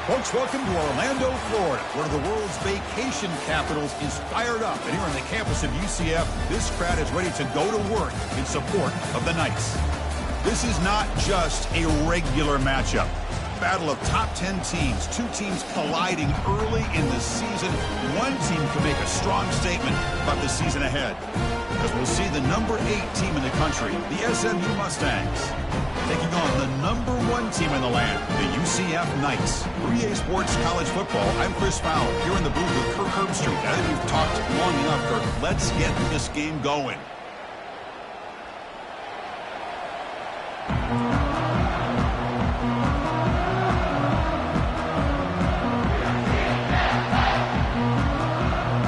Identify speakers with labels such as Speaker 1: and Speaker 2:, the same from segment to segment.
Speaker 1: Folks, welcome to Orlando, Florida, one of the world's vacation capitals is fired up. And here on the campus of UCF, this crowd is ready to go to work in support of the Knights. This is not just a regular matchup. Battle of top 10 teams, two teams colliding early in the season. One team can make a strong statement about the season ahead, as we'll see the number 8 team in the country, the SMU Mustangs, taking on the number 1 team in the land, the UCF Knights. 3A Sports College Football, I'm Chris Fowler, here in the booth with Kirk Herbstreit. I think we've talked long enough, Kirk. Let's get this game going.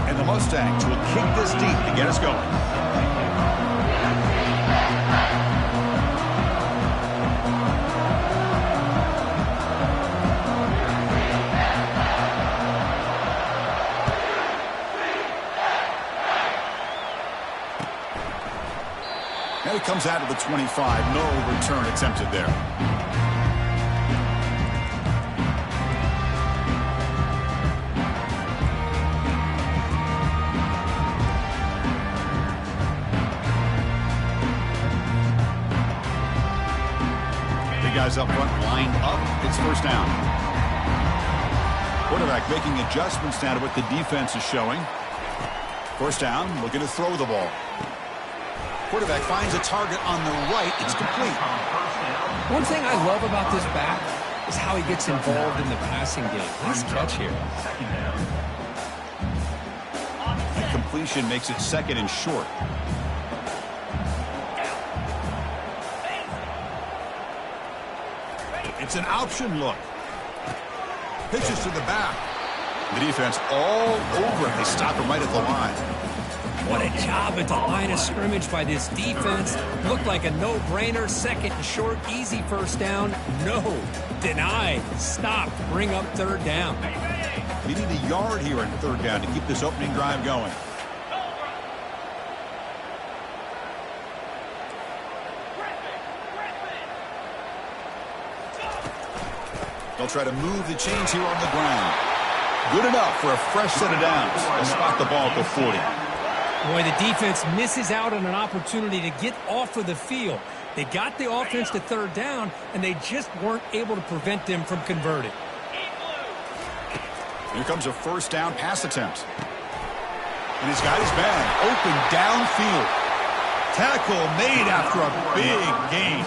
Speaker 1: And the Mustangs will kick this deep to get us going. And it comes out of the 25. No return attempted there. The guys up front lined up. It's first down. Quarterback making adjustments now to what the defense is showing. First down, looking to throw the ball. Quarterback finds a target on the right. It's complete.
Speaker 2: One thing I love about this back is how he gets involved in the passing game. Nice catch here.
Speaker 1: And completion makes it second and short. It's an option look. Pitches to the back. The defense all over it. They stop him right at the line.
Speaker 2: What a job at the line of scrimmage by this defense. Looked like a no-brainer. Second and short, easy first down. No. Denied. Stopped. Bring up third down.
Speaker 1: You need a yard here in third down to keep this opening drive going. They'll try to move the chains here on the ground. Good enough for a fresh set of downs. They'll spot the ball at the 40.
Speaker 2: Boy, the defense misses out on an opportunity to get off of the field. They got the offense to third down, and they just weren't able to prevent them from converting.
Speaker 1: Here comes a first down pass attempt. And he's got his man open downfield. Tackle made after a big gain.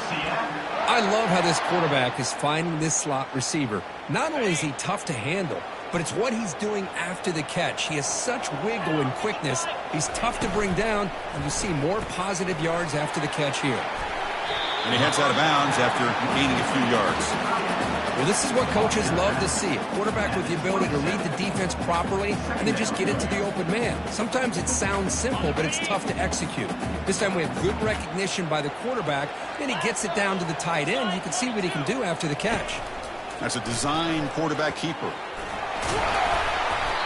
Speaker 2: I love how this quarterback is finding this slot receiver. Not only is he tough to handle, but it's what he's doing after the catch. He has such wiggle and quickness. He's tough to bring down, and you see more positive yards after the catch here.
Speaker 1: And he heads out of bounds after gaining a few yards.
Speaker 2: Well, this is what coaches love to see. A quarterback with the ability to read the defense properly and then just get it to the open man. Sometimes it sounds simple, but it's tough to execute. This time we have good recognition by the quarterback, and he gets it down to the tight end. You can see what he can do after the catch.
Speaker 1: That's a design quarterback keeper.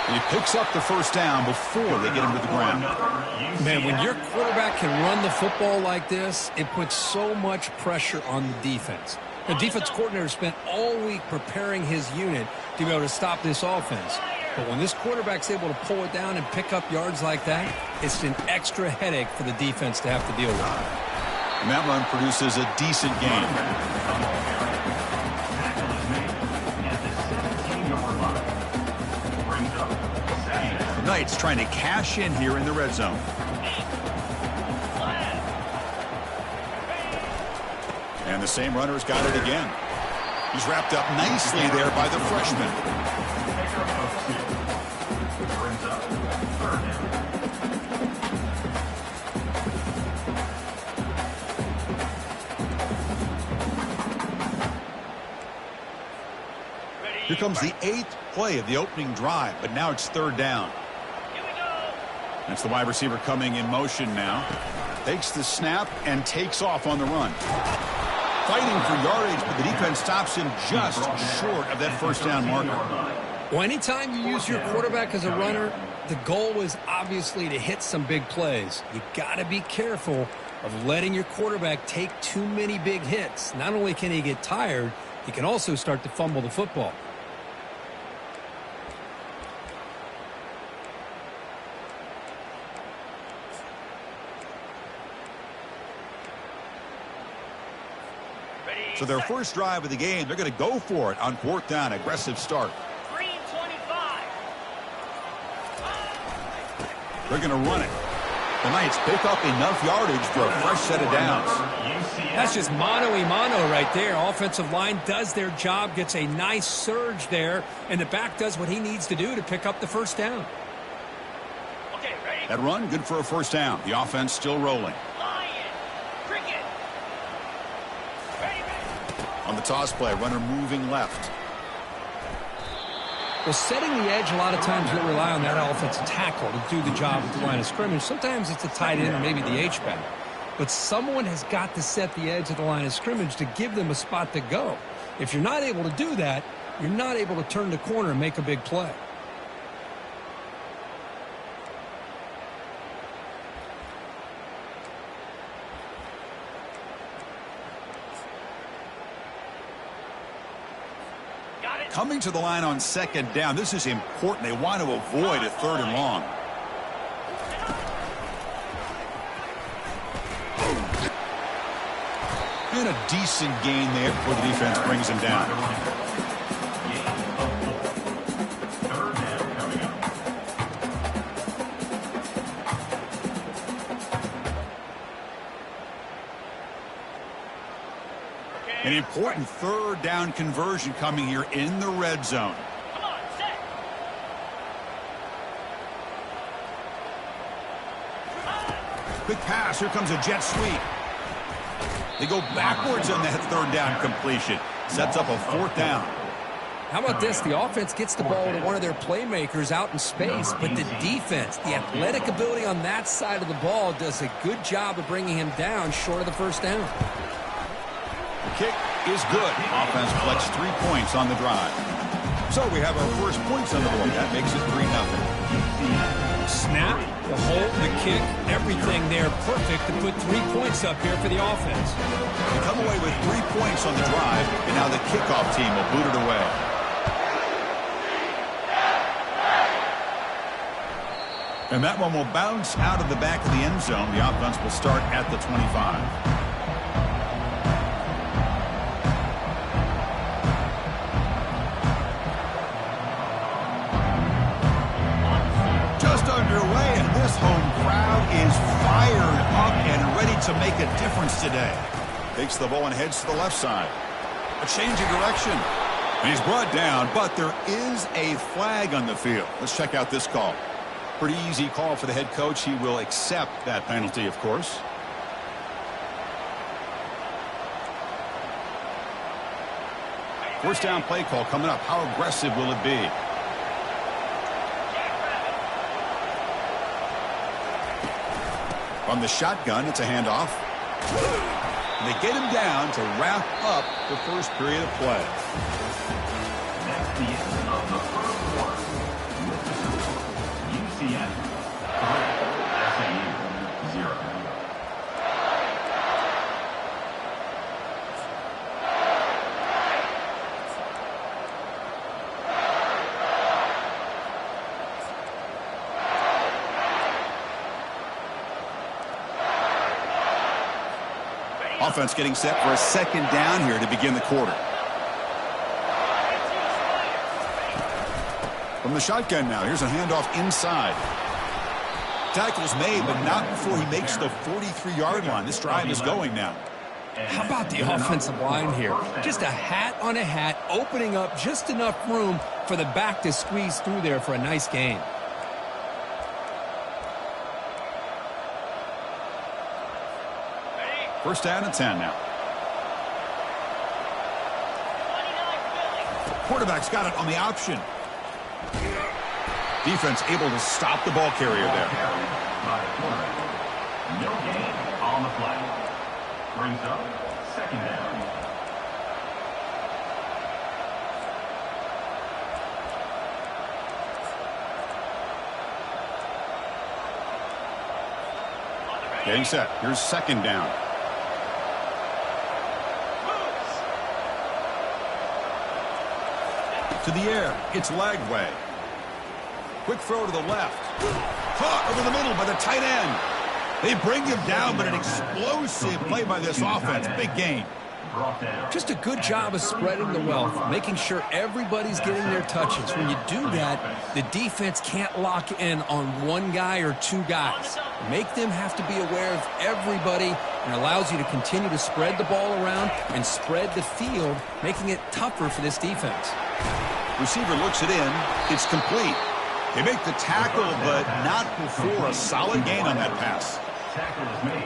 Speaker 1: And he picks up the first down before they get him to the ground.
Speaker 2: Man, when your quarterback can run the football like this, it puts so much pressure on the defense. The defense coordinator spent all week preparing his unit to be able to stop this offense. But when this quarterback's able to pull it down and pick up yards like that, it's an extra headache for the defense to have to deal with.
Speaker 1: And that run produces a decent gain. The Knights trying to cash in here in the red zone. And the same runner's got it again. He's wrapped up nicely there by the freshman. Here comes the 8th play of the opening drive, but now it's third down. That's the wide receiver coming in motion now. Takes the snap and takes off on the run. Fighting for yardage, but the defense stops him just short of that first down marker.
Speaker 2: Well, anytime you use your quarterback as a runner, the goal is obviously to hit some big plays. You got to be careful of letting your quarterback take too many big hits. Not only can he get tired, he can also start to fumble the football.
Speaker 1: So their first drive of the game, they're going to go for it on 4th down. Aggressive start. They're going to run it. The Knights pick up enough yardage for a fresh set of downs.
Speaker 2: That's just mano-a-mano right there. Offensive line does their job, gets a nice surge there, and the back does what he needs to do to pick up the first down.
Speaker 1: That run, good for a first down. The offense still rolling. On the toss play, runner moving left.
Speaker 2: Well, setting the edge, a lot of times you'll rely on that offensive tackle to do the job at the line of scrimmage. Sometimes it's a tight end or maybe the H-back. But someone has got to set the edge of the line of scrimmage to give them a spot to go. If you're not able to do that, you're not able to turn the corner and make a big play.
Speaker 1: Coming to the line on 2nd down. This is important. They want to avoid a 3rd and long. And a decent gain there before the defense brings him down. An important 3rd down conversion coming here in the red zone.
Speaker 3: Come on, set.
Speaker 1: Quick pass. Here comes a jet sweep. They go backwards on that 3rd down completion. Sets up a 4th down.
Speaker 2: How about this? The offense gets the ball to one of their playmakers out in space, but the defense, the athletic ability on that side of the ball does a good job of bringing him down short of the first down.
Speaker 1: The kick is good. Offense collects 3 points on the drive. So we have our first points on the board. That makes it 3-0.
Speaker 2: Snap, the hold, the kick, everything there perfect to put 3 points up here for the offense.
Speaker 1: They come away with 3 points on the drive, and now the kickoff team will boot it away. And that one will bounce out of the back of the end zone. The offense will start at the 25. Underway, and this home crowd is fired up and ready to make a difference today. Takes the ball and heads to the left side. A change of direction. And he's brought down, but there is a flag on the field. Let's check out this call. Pretty easy call for the head coach. He will accept that penalty, of course. First down play call coming up. How aggressive will it be? From the shotgun, it's a handoff. And they get him down to wrap up the first period of play.
Speaker 3: That's the end of the first quarter. UCF 3, SMU 0.
Speaker 1: Offense getting set for a 2nd down here to begin the quarter. From the shotgun now, here's a handoff inside. Tackle's made, but not before he makes the 43-yard line. This drive is going now.
Speaker 2: How about the offensive line here? Just a hat on a hat, opening up just enough room for the back to squeeze through there for a nice gain.
Speaker 1: First down and 10 now. Quarterback's got it on the option. Defense able to stop the ball carrier there.
Speaker 3: No gain on the play. Brings up 2nd down.
Speaker 1: Getting set. Here's 2nd down. To the air. It's Lagway. Quick throw to the left. Caught over the middle by the tight end. They bring him down, but an explosive play by this offense. Big gain.
Speaker 3: Brought down.
Speaker 2: Just a good job of spreading the wealth, making sure everybody's getting their touches. When you do that, the defense can't lock in on one guy or two guys. Make them have to be aware of everybody, and allows you to continue to spread the ball around and spread the field, making it tougher for this defense.
Speaker 1: Receiver looks it in. It's complete. They make the tackle, but not before a solid gain on that pass.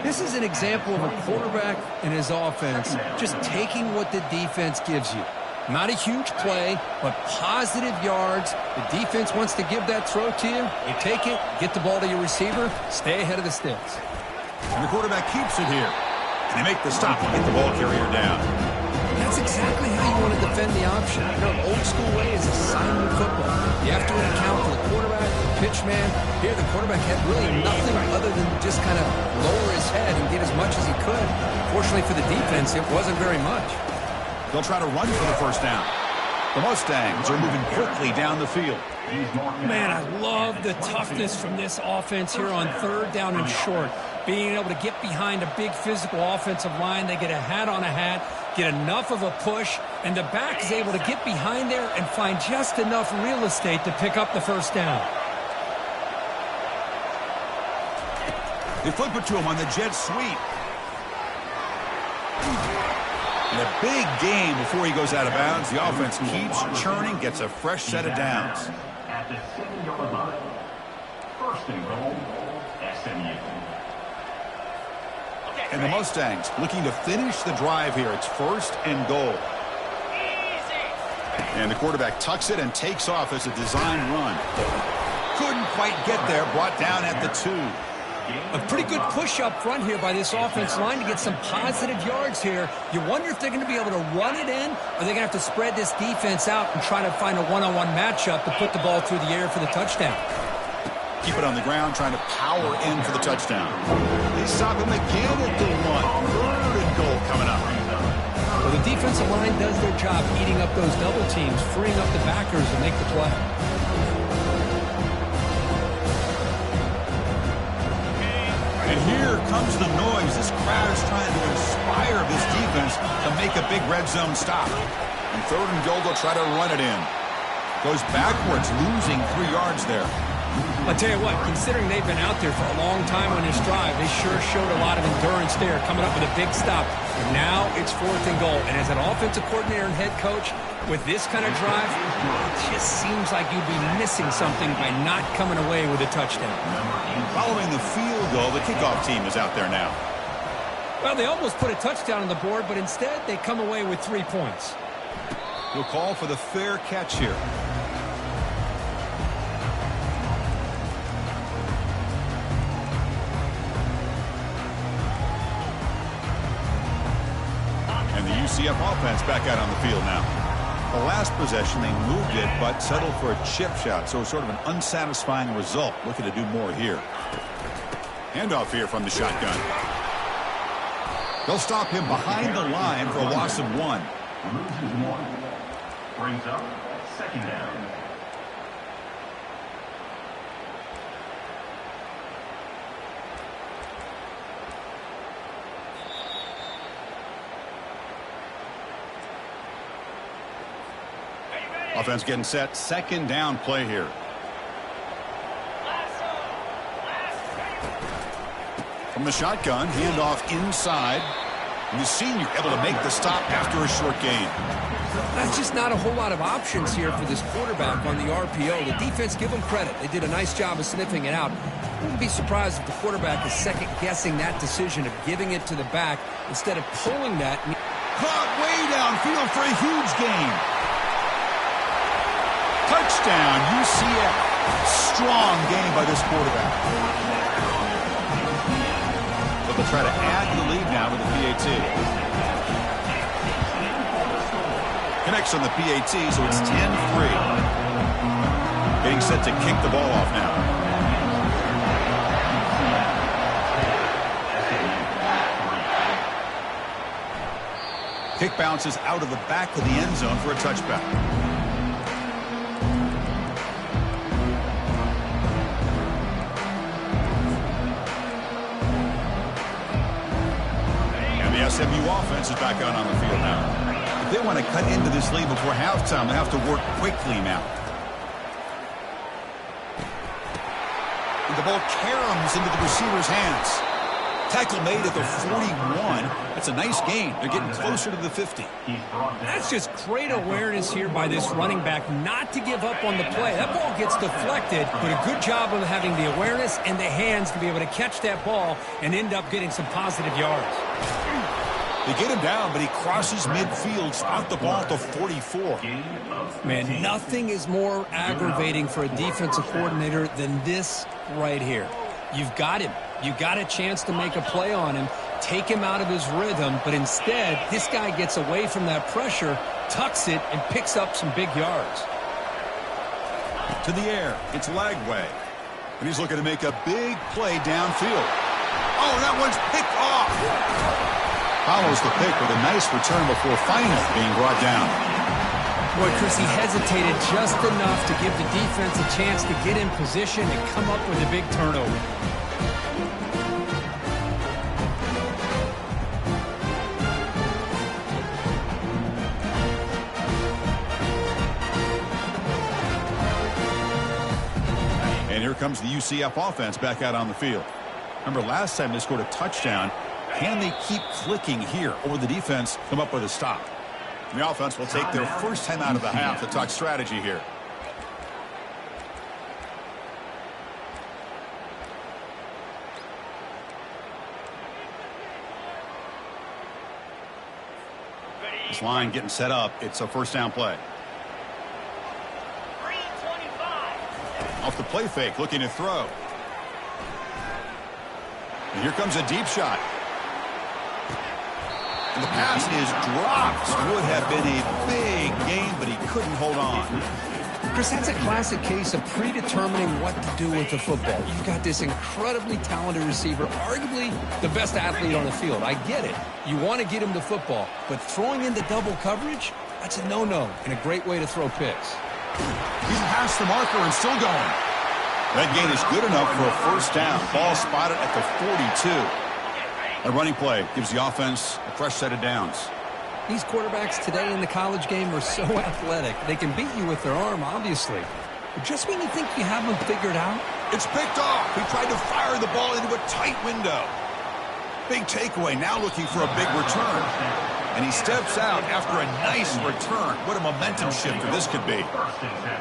Speaker 2: This is an example of a quarterback and his offense just taking what the defense gives you. Not a huge play, but positive yards. The defense wants to give that throw to you. You take it, get the ball to your receiver, stay ahead of the sticks.
Speaker 1: And the quarterback keeps it here. And they make the stop and get the ball carrier down.
Speaker 2: That's exactly how you want to defend the option. You know, old school way is assignment football. You have to account for the quarterback, the pitch man. Here, the quarterback had really nothing other than just kind of lower his head and get as much as he could. Fortunately for the defense, it wasn't very much.
Speaker 1: They'll try to run for the first down. The Mustangs are moving quickly down the field.
Speaker 2: Man, I love the toughness from this offense here on third down and short. Being able to get behind a big physical offensive line, they get a hat on a hat, get enough of a push, and the back is able to get behind there and find just enough real estate to pick up the first down.
Speaker 1: They flip it to him on the jet sweep. And a big gain before he goes out of bounds. The offense keeps churning, gets a fresh set of downs.
Speaker 3: At the 7-yard line. First and goal, SMU.
Speaker 1: And the Mustangs looking to finish the drive here. It's first and goal. And the quarterback tucks it and takes off as a design run. Couldn't quite get there, brought down at the 2.
Speaker 2: A pretty good push up front here by this offense line to get some positive yards here. You wonder if they're going to be able to run it in, or they're going to have to spread this defense out and try to find a one-on-one matchup to put the ball through the air for the touchdown.
Speaker 1: Keep it on the ground, trying to power in for the touchdown. They stop him again at the 1. Third and goal coming up.
Speaker 2: Well, the defensive line does their job eating up those double teams, freeing up the backers to make the play.
Speaker 1: And here comes the noise. This crowd is trying to inspire this defense to make a big red zone stop. And third and goal, they'll try to run it in. Goes backwards, losing 3 yards there.
Speaker 2: I'll tell you what, considering they've been out there for a long time on this drive, they sure showed a lot of endurance there, coming up with a big stop. And now it's fourth and goal. And as an offensive coordinator and head coach, with this kind of drive, it just seems like you'd be missing something by not coming away with a touchdown.
Speaker 1: Following the field goal, the kickoff team is out there now.
Speaker 2: Well, they almost put a touchdown on the board, but instead they come away with 3 points.
Speaker 1: He'll call for the fair catch here. And the UCF offense back out on the field now. The last possession, they moved it, but settled for a chip shot, so sort of an unsatisfying result. Looking to do more here. Handoff here from the shotgun. They'll stop him behind the line for a loss of 1.
Speaker 3: Loses 1. Brings up second down.
Speaker 1: Offense getting set. Second down play here. From the shotgun, handoff inside. And the senior able to make the stop after a short gain.
Speaker 2: That's just not a whole lot of options here for this quarterback on the RPO. The defense, give them credit. They did a nice job of sniffing it out. I wouldn't be surprised if the quarterback is second-guessing that decision of giving it to the back instead of pulling that.
Speaker 1: Caught way downfield for a huge gain. Touchdown, UCF. Strong game by this quarterback. But they'll try to add to the lead now with the PAT. Connects on the PAT, so it's 10-3. Getting set to kick the ball off now. Kick bounces out of the back of the end zone for a touchback. SMU offense is back out on the field now. If they want to cut into this lead before halftime, they have to work quickly now. And the ball caroms into the receiver's hands. Tackle made at the 41. That's a nice gain. They're getting closer to the 50.
Speaker 2: That's just great awareness here by this running back not to give up on the play. That ball gets deflected, but a good job of having the awareness and the hands to be able to catch that ball and end up getting some positive yards.
Speaker 1: They get him down, but he crosses midfield, spot the ball at the 44.
Speaker 2: Man, nothing is more aggravating for a defensive coordinator than this right here. You've got him. You got a chance to make a play on him, take him out of his rhythm, but instead, this guy gets away from that pressure, tucks it, and picks up some big yards.
Speaker 1: To the air, it's Lagway. And he's looking to make a big play downfield. Oh, that one's picked off. Follows the pick with a nice return before finally being brought down.
Speaker 2: Boy, Chris, he hesitated just enough to give the defense a chance to get in position and come up with a big turnover.
Speaker 1: And here comes the UCF offense back out on the field. Remember, last time they scored a touchdown. Can they keep clicking here, or will the defense come up with a stop? And the offense will take their first time out of the half to talk strategy here. This line getting set up. It's a first down play. Off the play fake, looking to throw. And here comes a deep shot. And the pass is dropped. Would have been a big gain, but he couldn't hold on.
Speaker 2: Chris, that's a classic case of predetermining what to do with the football. You've got this incredibly talented receiver, arguably the best athlete on the field. I get it. You want to get him the football, but throwing into double coverage, that's a no-no and a great way to throw picks.
Speaker 1: He's past the marker and still going. That gain is good enough for a first down. Ball spotted at the 42. A running play gives the offense a fresh set of downs.
Speaker 2: These quarterbacks today in the college game are so athletic. They can beat you with their arm, obviously. But just when you think you have them figured out,
Speaker 1: it's picked off. He tried to fire the ball into a tight window. Big takeaway, now looking for a big return. And he steps out after a nice return. What a momentum shifter this could be.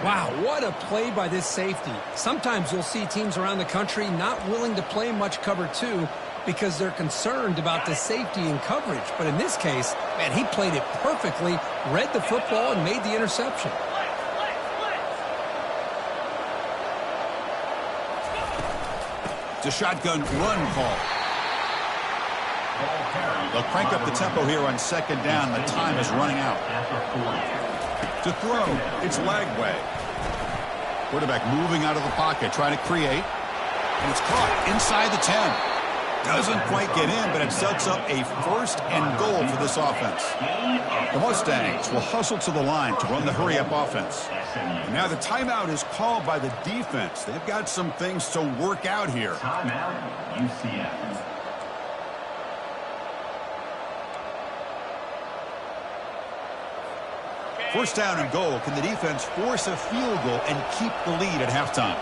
Speaker 2: Wow, what a play by this safety. Sometimes you'll see teams around the country not willing to play much cover two because they're concerned about the safety and coverage. But in this case, man, he played it perfectly, read the football, and made the interception.
Speaker 1: It's a shotgun run call. They'll crank up the tempo here on second down. The time is running out. To throw, it's Lagway. Quarterback moving out of the pocket, trying to create. And it's caught inside the 10. Doesn't quite get in, but it sets up a first and goal for this offense. The Mustangs will hustle to the line to run the hurry-up offense. And now the timeout is called by the defense. They've got some things to work out here.
Speaker 3: Timeout, UCF.
Speaker 1: First down and goal. Can the defense force a field goal and keep the lead at halftime?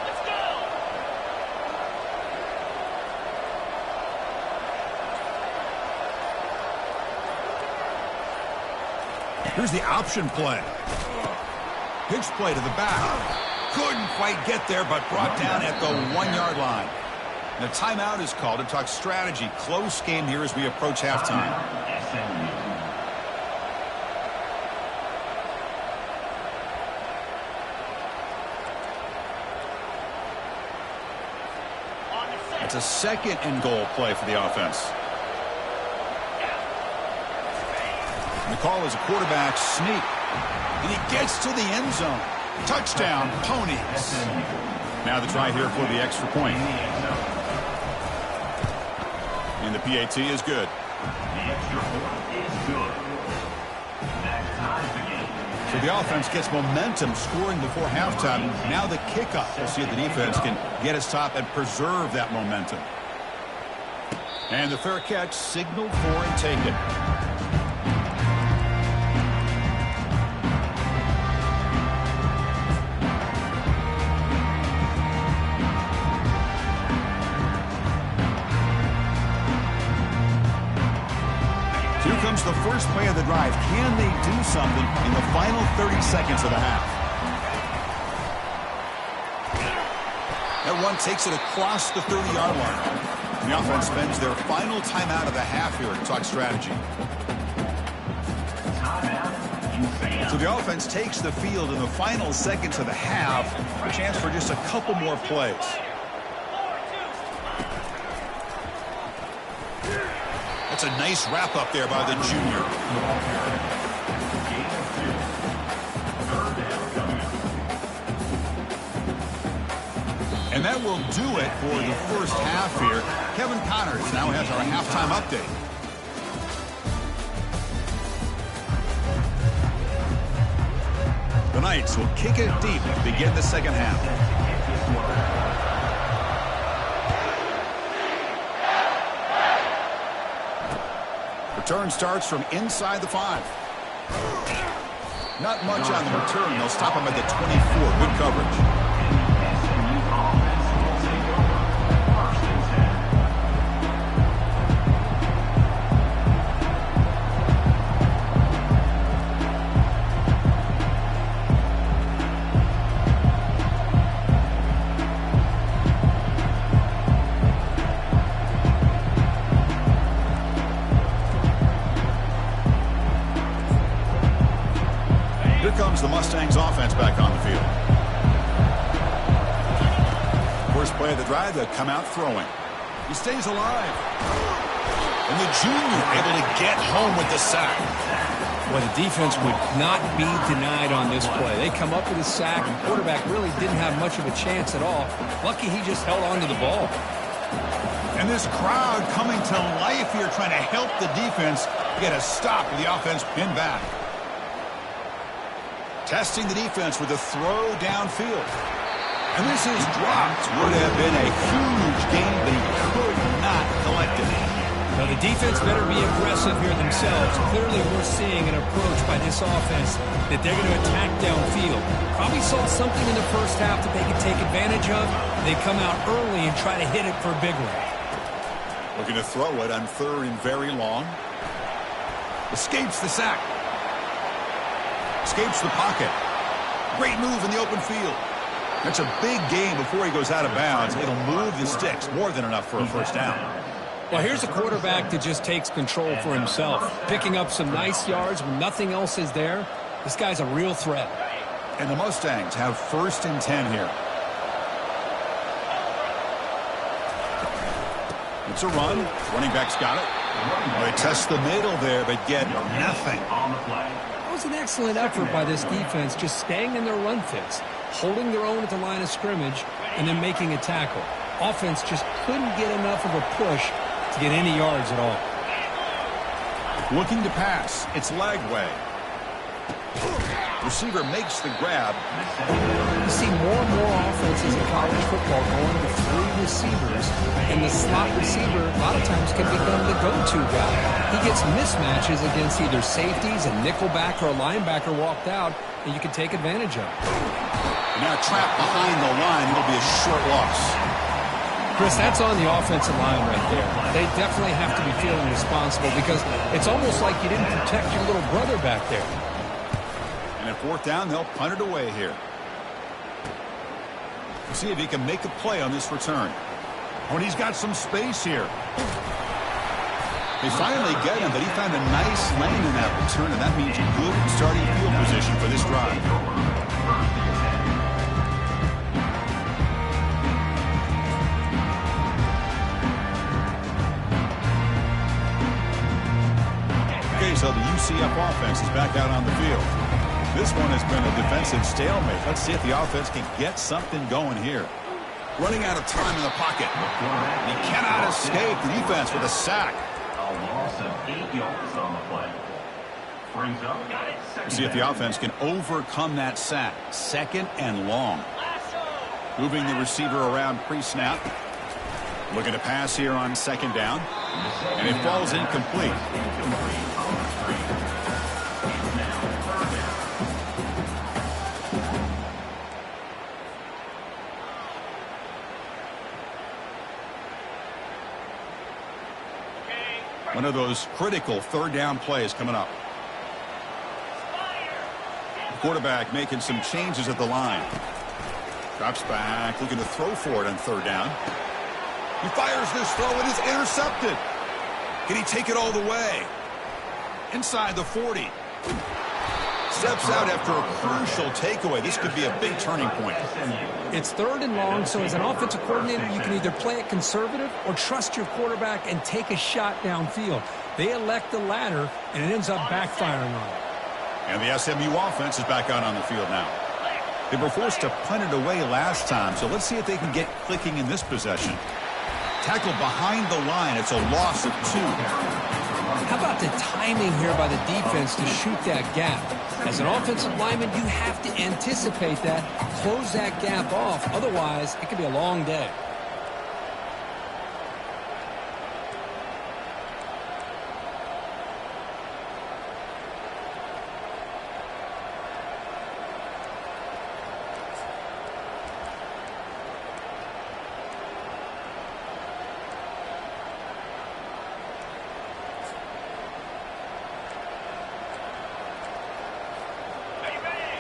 Speaker 1: Here's the option play. Pitch play to the back. Couldn't quite get there, but brought down at the 1-yard line. The timeout is called to talk strategy. Close game here as we approach halftime. It's a second and goal play for the offense. And the call is a quarterback sneak. And he gets to the end zone. Touchdown, Ponies. Now the try here for the extra point. And the PAT is good.
Speaker 3: The extra point is good. That ties the game.
Speaker 1: So the offense gets momentum scoring before halftime. Now the kickoff. We'll see if the defense can get his top and preserve that momentum. And the fair catch signaled for and taken. Here comes the first play of the drive. Can they do something in the final 30 seconds of the half? That one takes it across the 30-yard line. The offense spends their final timeout of the half here to talk strategy. So the offense takes the field in the final seconds of the half. A chance for just a couple more plays. That's a nice wrap up there by the junior. And that will do it for the first half here. Kevin Connors now has our halftime update. The Knights will kick it deep to begin the second half. Return starts from inside the 5. Not much on the return. They'll stop him at the 24. Good coverage. The Mustangs offense back on the field. First play of the drive, they'll come out throwing. He stays alive. And the junior able to get home with the sack.
Speaker 2: Well, the defense would not be denied on this play. They come up with a sack, and quarterback really didn't have much of a chance at all. Lucky he just held on to the ball.
Speaker 1: And this crowd coming to life here, trying to help the defense get a stop with the offense pinned back. Testing the defense with a throw downfield. And this is dropped. Would have been a huge gain, but he could not collect it.
Speaker 2: Now the defense better be aggressive here themselves. Clearly we're seeing an approach by this offense that they're going to attack downfield. Probably saw something in the first half that they could take advantage of. They come out early and try to hit it for a big one.
Speaker 1: Looking to throw it on third and very long. Escapes the sack. Escapes the pocket. Great move in the open field. That's a big gain before he goes out of bounds. It'll move the sticks. More than enough for a first down.
Speaker 2: Well, here's a quarterback that just takes control for himself. Picking up some nice yards when nothing else is there. This guy's a real threat.
Speaker 1: And the Mustangs have first and 10 here. It's a run. Running back's got it. Well, they test the middle there, but get nothing.
Speaker 2: That was an excellent effort by this defense, just staying in their run fits, holding their own at the line of scrimmage, and then making a tackle. Offense just couldn't get enough of a push to get any yards at all.
Speaker 1: Looking to pass. It's Lagway. Receiver makes the grab.
Speaker 2: You see more and more offenses in college football going to three receivers, and the slot receiver a lot of times can become the go-to guy. He gets mismatches against either safeties, a nickelback, or a linebacker walked out, and you can take advantage of it.
Speaker 1: Now trapped behind the line. It'll be a short loss.
Speaker 2: Chris, that's on the offensive line right there. They definitely have to be feeling responsible because it's almost like you didn't protect your little brother back there.
Speaker 1: And at fourth down, they'll punt it away here. We'll see if he can make a play on this return. When he's got some space here. They finally get him, but he found a nice lane in that return, and that means good starting field position for this drive. Okay, so the UCF offense is back out on the field. This one has been a defensive stalemate. Let's see if the offense can get something going here. Running out of time in the pocket. He cannot escape the defense with a sack.
Speaker 3: A loss of 8 yards on the play. Brings up.
Speaker 1: We'll see if the offense can overcome that sack. Second and long. Moving the receiver around pre-snap. Looking to pass here on second down. And it falls incomplete. One of those critical third down plays coming up. The quarterback making some changes at the line. Drops back, looking to throw for it on third down. He fires this throw, and it's intercepted. Can he take it all the way? Inside the 40. Steps out after a crucial takeaway. This could be a big turning point.
Speaker 2: It's 3rd and long, so as an offensive coordinator, you can either play it conservative or trust your quarterback and take a shot downfield. They elect the latter, and it ends up backfiring on them.
Speaker 1: And the SMU offense is back out on the field now. They were forced to punt it away last time, so let's see if they can get clicking in this possession. Tackled behind the line. It's a loss of 2.
Speaker 2: How about the timing here by the defense to shoot that gap? As an offensive lineman, you have to anticipate that, close that gap off. Otherwise, it could be a long day.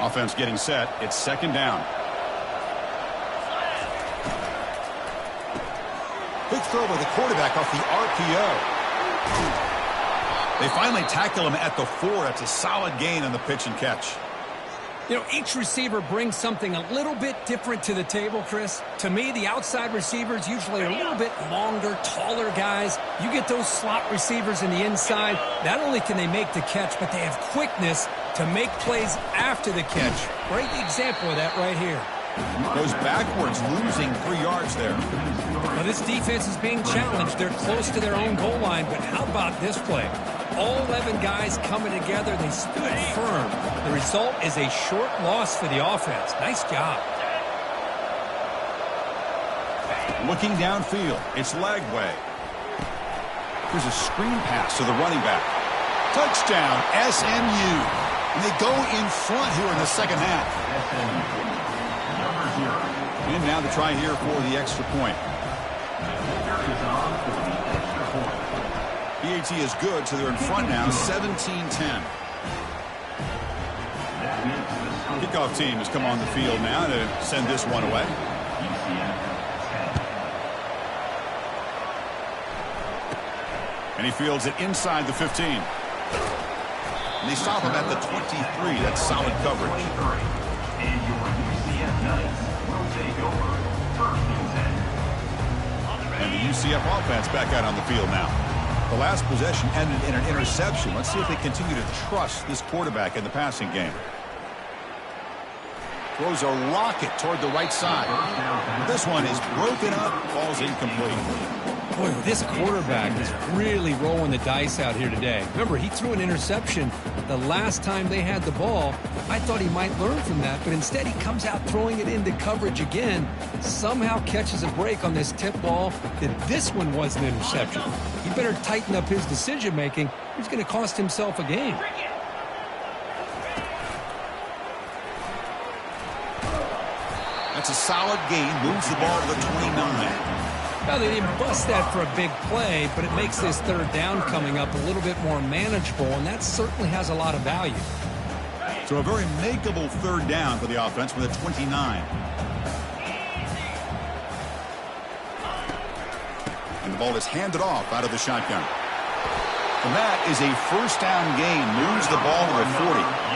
Speaker 1: Offense getting set. It's 2nd down. Big throw by the quarterback off the RPO. They finally tackle him at the 4. That's a solid gain on the pitch and catch.
Speaker 2: You know, each receiver brings something a little bit different to the table, Chris. To me, the outside receivers usually are a little bit longer, taller guys. You get those slot receivers in the inside, not only can they make the catch, but they have quickness to make plays after the catch. Great example of that right here.
Speaker 1: Goes backwards, losing 3 yards there.
Speaker 2: Well, this defense is being challenged. They're close to their own goal line, but how about this play? All 11 guys coming together. They stood firm. The result is a short loss for the offense. Nice job.
Speaker 1: Looking downfield. It's Lagway. Here's a screen pass to the running back. Touchdown, SMU. And they go in front here in the second half. And now the try here for the extra point. PAT is good, so they're in front now, 17-10. Kickoff team has come on the field now to send this one away. And he fields it inside the 15. And they stop him at the 23. That's solid coverage.
Speaker 3: And your UCF Knights will take over 1st and 10.
Speaker 1: And the UCF offense back out on the field now. The last possession ended in an interception. Let's see if they continue to trust this quarterback in the passing game. Throws a rocket toward the right side. This one is broken up, falls incomplete.
Speaker 2: Boy, this quarterback is really rolling the dice out here today. Remember, he threw an interception the last time they had the ball. I thought he might learn from that, but instead he comes out throwing it into coverage again. Somehow catches a break on this tip ball that this one was an interception. He better tighten up his decision-making. He's going to cost himself a game.
Speaker 1: That's a solid gain. Moves the ball to the 29.
Speaker 2: Well, they didn't bust that for a big play, but it makes this 3rd down coming up a little bit more manageable, and that certainly has a lot of value.
Speaker 1: So a very makeable 3rd down for the offense with a 29. And the ball is handed off out of the shotgun. And that is a 1st down gain. Moves the ball to the 40.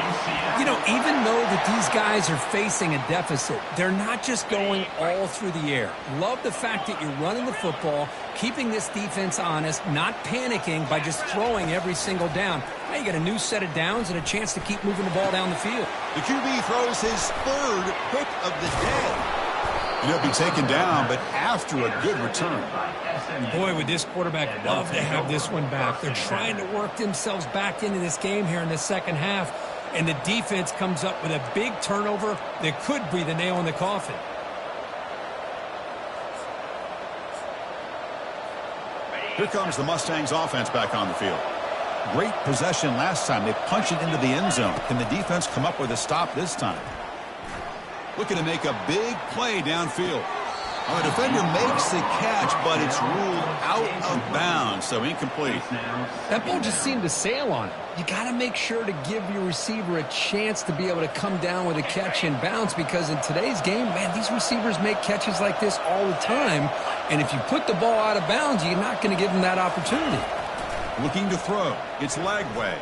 Speaker 2: You know, even though that these guys are facing a deficit, they're not just going all through the air. Love the fact that you're running the football, keeping this defense honest, not panicking by just throwing every single down. Now you got a new set of downs and a chance to keep moving the ball down the field.
Speaker 1: The QB throws his 3rd pick of the day. And he'll be taken down, but after a good return.
Speaker 2: Boy, would this quarterback love to have this one back. They're trying to work themselves back into this game here in the second half. And the defense comes up with a big turnover that could be the nail in the coffin.
Speaker 1: Here comes the Mustangs offense back on the field. Great possession last time. They punched it into the end zone. Can the defense come up with a stop this time? Looking to make a big play downfield. Well, the defender makes the catch, but it's ruled out of bounds, so incomplete.
Speaker 2: That ball just seemed to sail on it. You got to make sure to give your receiver a chance to be able to come down with a catch in bounds, because in today's game, man, these receivers make catches like this all the time, and if you put the ball out of bounds, you're not going to give them that opportunity.
Speaker 1: Looking to throw. It's Lagway.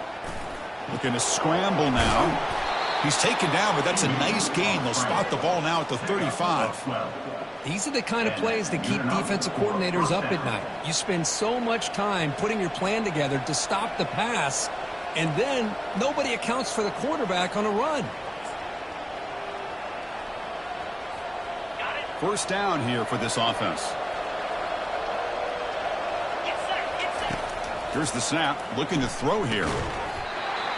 Speaker 1: Looking to scramble now. He's taken down, but that's a nice gain. They'll spot the ball now at the 35.
Speaker 2: These are the kind of plays that keep defensive coordinators up at night. You spend so much time putting your plan together to stop the pass, and then nobody accounts for the quarterback on a run.
Speaker 1: First down here for this offense. Here's the snap. Looking to throw here.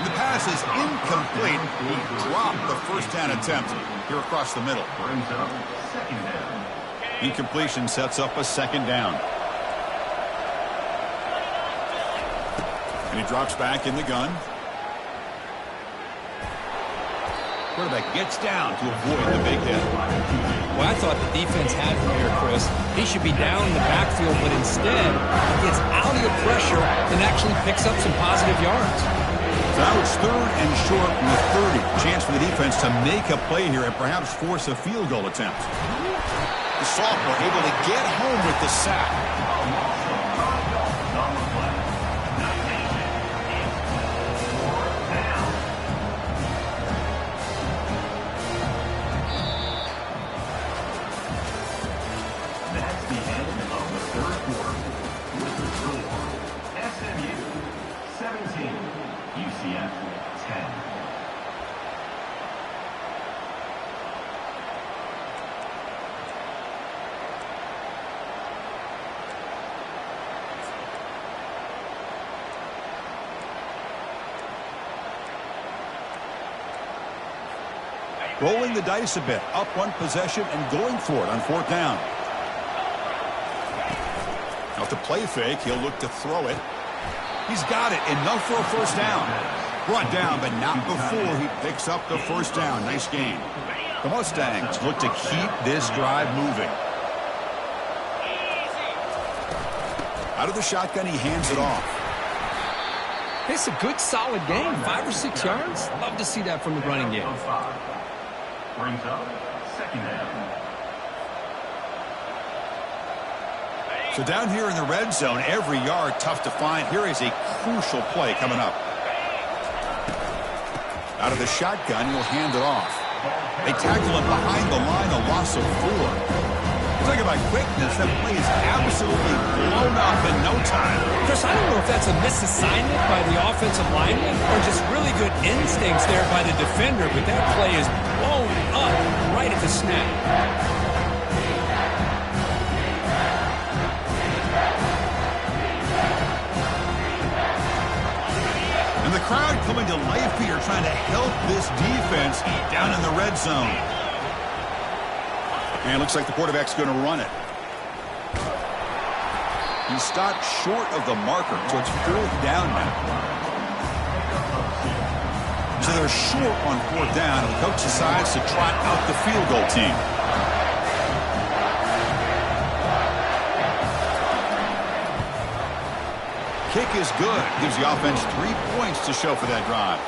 Speaker 1: The pass is incomplete. He dropped the first down attempt here across the middle.
Speaker 3: Brings up second down.
Speaker 1: Incompletion sets up a second down. And he drops back in the gun. Quarterback gets down to avoid the big hit.
Speaker 2: Well, I thought the defense had him here, Chris. He should be down in the backfield, but instead he gets out of the pressure and actually picks up some positive yards.
Speaker 1: So now it's 3rd and short from the 30. Chance for the defense to make a play here and perhaps force a field goal attempt. The sophomore able to get home with the sack.
Speaker 3: That's the end of the third quarter. With the score, SMU 17, UCF 10.
Speaker 1: Rolling the dice a bit, up one possession and going for it on 4th down. Now to play fake, he'll look to throw it. He's got it, enough for a first down. Brought down, but not before he picks up the first down. Nice game. The Mustangs look to keep this drive moving. Out of the shotgun, he hands it off.
Speaker 2: It's a good, solid game. 5 or 6 yards. Love to see that from the running game.
Speaker 3: Brings up second down.
Speaker 1: So down here in the red zone, every yard tough to find. Here is a crucial play coming up. Out of the shotgun, he'll hand it off. They tackle him behind the line, a loss of 4. Talk about quickness, that play is absolutely blown up in no time.
Speaker 2: Chris, I don't know if that's a misassignment by the offensive lineman or just really good instincts there by the defender, but that play is blown up right at the snap.
Speaker 1: And the crowd coming to life here, trying to help this defense down in the red zone. And it looks like the quarterback's going to run it. He stopped short of the marker, so it's 4th down now. So they're short on 4th down, and the coach decides to trot out the field goal team. Kick is good. Gives the offense 3 points to show for that drive.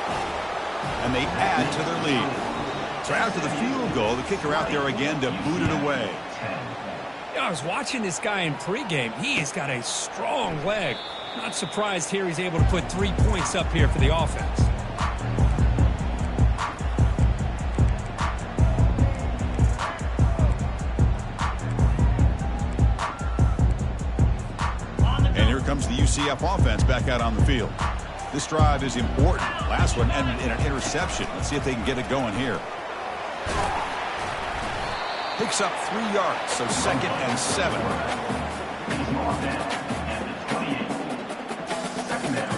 Speaker 1: And they add to their lead. So after the field goal, the kicker out there again to boot it away.
Speaker 2: I was watching this guy in pregame. He has got a strong leg. Not surprised here he's able to put 3 points up here for the offense.
Speaker 1: And here comes the UCF offense back out on the field. This drive is important. Last one ended in an interception. Let's see if they can get it going here. Picks up 3 yards, so 2nd and 7.
Speaker 3: He's marked down at the 28. Second down.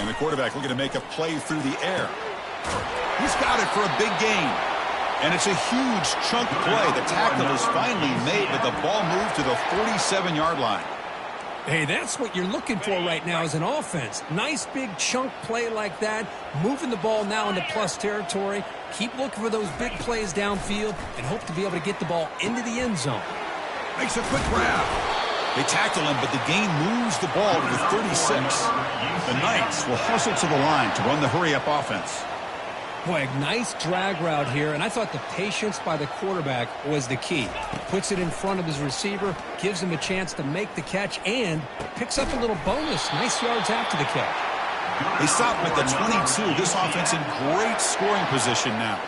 Speaker 1: And the quarterback looking to make a play through the air. He's got it for a big gain. And it's a huge chunk play. The tackle is finally made, but the ball moved to the 47-yard line.
Speaker 2: Hey, that's what you're looking for right now as an offense. Nice big chunk play like that. Moving the ball now into plus territory. Keep looking for those big plays downfield and hope to be able to get the ball into the end zone.
Speaker 1: Makes a quick grab. They tackle him, but the gain moves the ball to the 36. The Knights will hustle to the line to run the hurry-up offense.
Speaker 2: Boy, a nice drag route here, and I thought the patience by the quarterback was the key. Puts it in front of his receiver, gives him a chance to make the catch, and picks up a little bonus. Nice yards after the catch.
Speaker 1: They stop him at the 22. This offense in great scoring position now.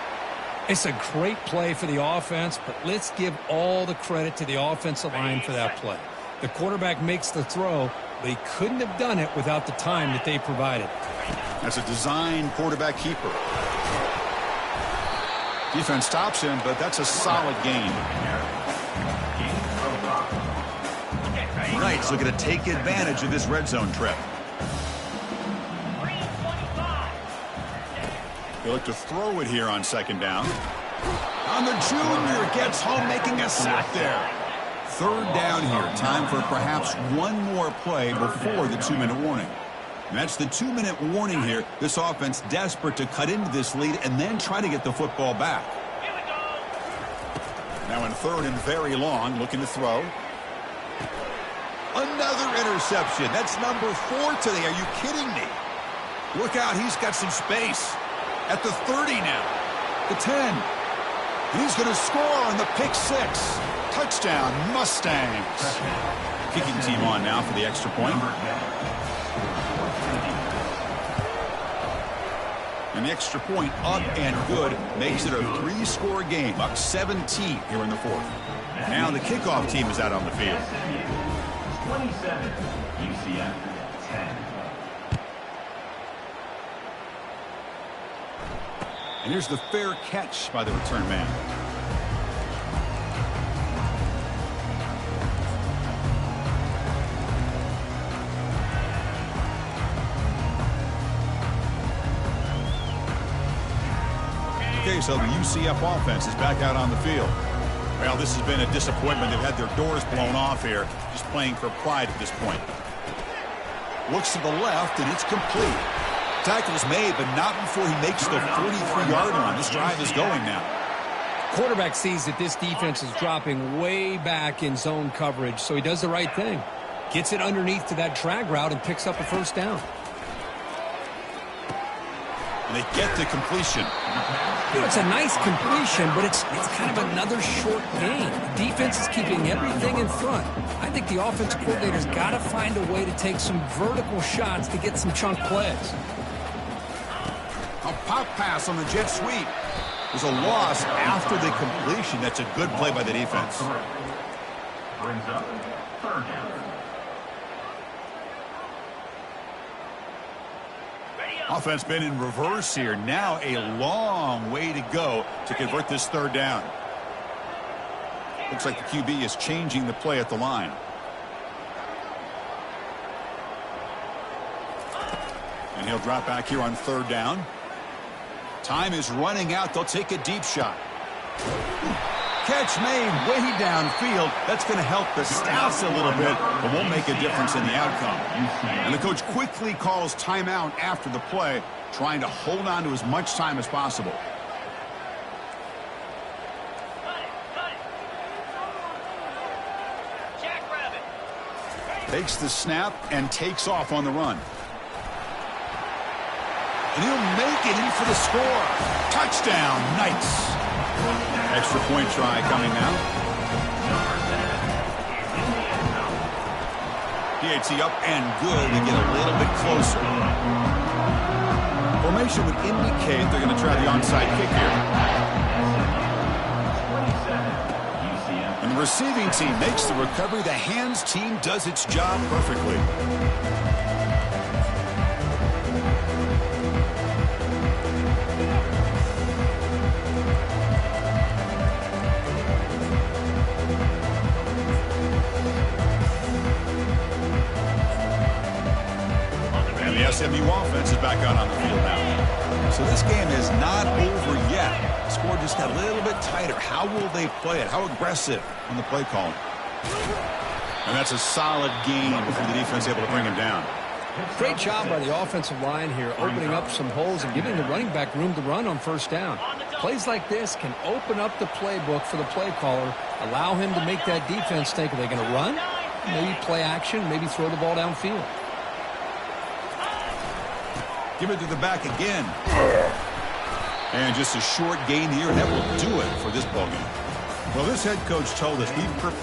Speaker 2: It's a great play for the offense, but let's give all the credit to the offensive line for that play. The quarterback makes the throw, but he couldn't have done it without the time that they provided.
Speaker 1: That's a design quarterback keeper. Defense stops him, but that's a solid gain. Knights looking to take advantage of this red zone trip. They look to throw it here on second down. On the junior, gets home, making a sack there. Third down here. Time for perhaps one more play before the 2-minute warning. And that's the 2-minute warning here. This offense desperate to cut into this lead and then try to get the football back. Now in third and very long, looking to throw. Another interception. That's number 4 today. Are you kidding me? Look out, he's got some space. At the 30 now. The 10. He's going to score on the pick 6. Touchdown, Mustangs. Kicking team on now for the extra point. And the extra point up and good makes it a 3-score game. Up 17 here in the fourth. Now the kickoff team is out on the field.
Speaker 3: 27, UCF 10.
Speaker 1: And here's the fair catch by the return man. Okay, so the UCF offense is back out on the field. Well, this has been a disappointment. They've had their doors blown off here, just playing for pride at this point. Looks to the left, and it's complete. Tackle's made, but not before he makes the 43-yard line. This drive is going now.
Speaker 2: Quarterback sees that this defense is dropping way back in zone coverage, so he does the right thing. Gets it underneath to that drag route and picks up a first down.
Speaker 1: And they get the completion.
Speaker 2: You know, it's a nice completion, but it's kind of another short gain. The defense is keeping everything in front. I think the offensive coordinator's got to find a way to take some vertical shots to get some chunk plays.
Speaker 1: A pop pass on the jet sweep. There's a loss after the completion. That's a good play by the defense.
Speaker 3: Brings up third down.
Speaker 1: Offense been in reverse here. Now a long way to go to convert this third down. Looks like the QB is changing the play at the line. And he'll drop back here on third down. Time is running out. They'll take a deep shot. Catch made way downfield. That's going to help the Stouts a little bit, but won't make a difference in the outcome. And the coach quickly calls timeout after the play, trying to hold on to as much time as possible. Takes the snap and takes off on the run. And he'll make it in for the score. Touchdown, Knights. Extra point try coming now. PAT up and good to get a little bit closer. Formation would indicate they're going to try the onside kick here. And the receiving team makes the recovery. The hands team does its job perfectly. The SMU offense is back out on the field now. So this game is not over yet. The score just got a little bit tighter. How will they play it? How aggressive on the play call? And that's a solid gain before the defense able to bring him down.
Speaker 2: Great job by the offensive line here, opening up some holes and giving the running back room to run on first down. Plays like this can open up the playbook for the play caller, allow him to make that defense think, are they going to run? Maybe play action, maybe throw the ball downfield.
Speaker 1: Give it to the back again. And just a short gain here, and that will do it for this ballgame. Well, this head coach told us we've